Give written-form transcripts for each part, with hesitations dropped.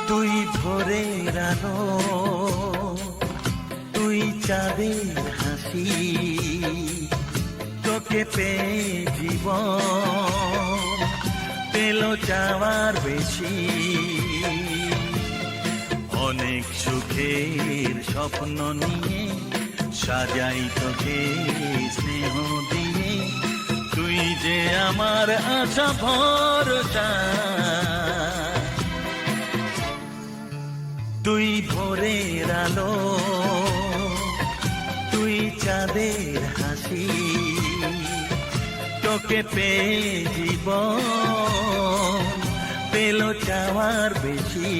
তুই ভোরের আলো, তুই চাঁদের হাসি, তোকে পেয়ে জীবন পেল চাওয়ার বেশি। অনেক সুখের স্বপ্ন নিয়ে সাজাই তোকে স্নেহ দিয়ে, তুই যে আমার আশা ভরসা। তুই ভোরের আলো, তুই চাঁদের হাসি, তোকে পেয়ে জীবন পেল চাওয়ার বেশি।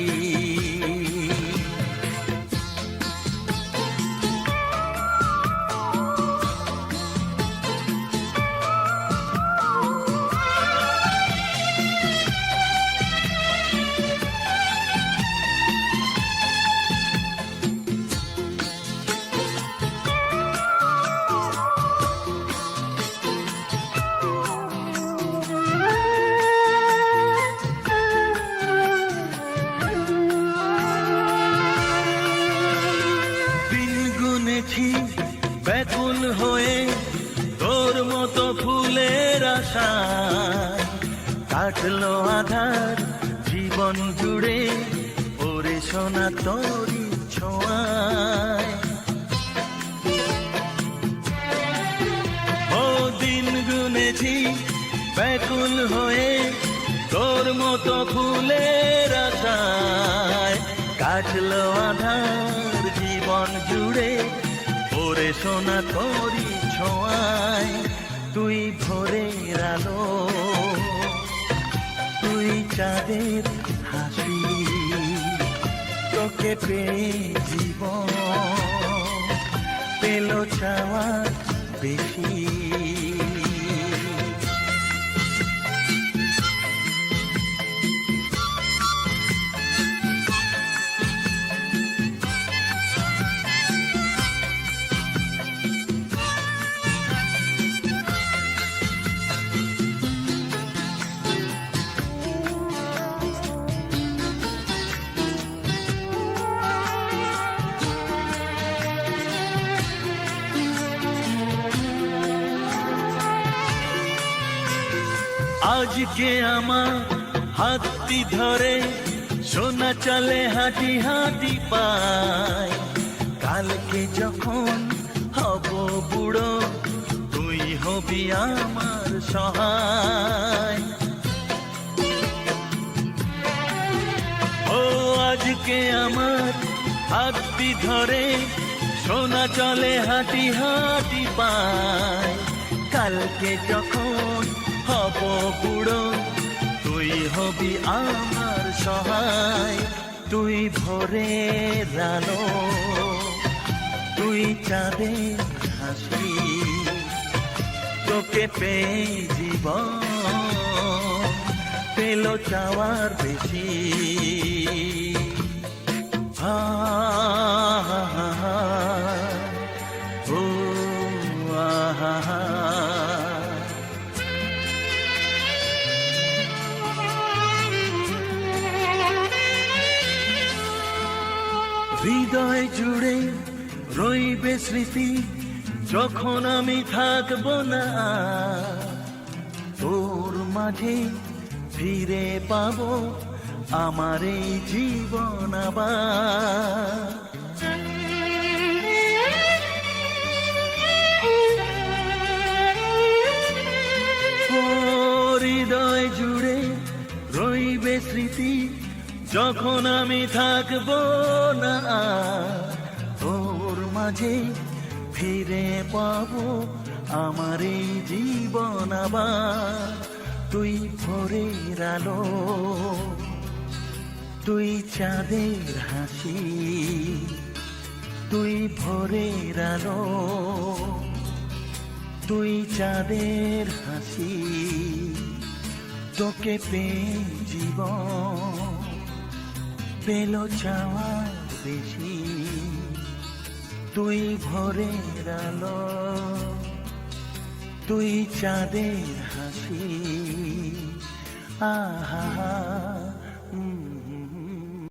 ব্যাকুল হয়ে তোর মতো ফুলের আশায়, কাটলো আধার জীবন জুড়ে ওরে সোনা তোরি ছোঁয়ায়। ও দিন গুনেছি ব্যাকুল হয়ে তোর মতো ফুলের আশায়, কাটলো আধার জীবন জুড়ে ওরে সোনা তোরি ছোঁয়ায়। তুই ভোরের আলো, তুই চাঁদের হাসি, তোকে পেয়ে জীবন পেল চাওয়ার বেশি। আজকে আমার হাতটি ধরে সোনা চলে হাঁটি হাঁটি পায়, কালকে যখন হব বুড়ো তুই হবি আমার সহায়। ও আজকে আমার হাতটি ধরে সোনা চলে হাঁটি হাঁটি পায়, কালকে যখন হব বুড়ো তুই হবি আমার সহায়। তুই ভোরের আলো, তুই চাঁদের হাসি, তোকে পেয়ে জীবন পেল চাওয়ার বেশি। হা হা হা ও আহা, হৃদয় জুড়ে রইবে স্মৃতি যখন আমি থাকবো না, তোর মাঝে ফিরে পাবো আমার এই জীবন আবার। হৃদয় জুড়ে রইবে স্মৃতি যখন আমি থাকবো না, তোর মাঝে ফিরে পাবো আমার এই জীবন আবার। তুই ভোরের আলো, তুই চাঁদের হাসি, তুই ভোরের আলো, তুই চাঁদের হাসি, তোকে পেয়ে জীবন পেল চাওয়ার বেশি। তুই ভোরের আলো, তুই চাঁদের হাসি, আহা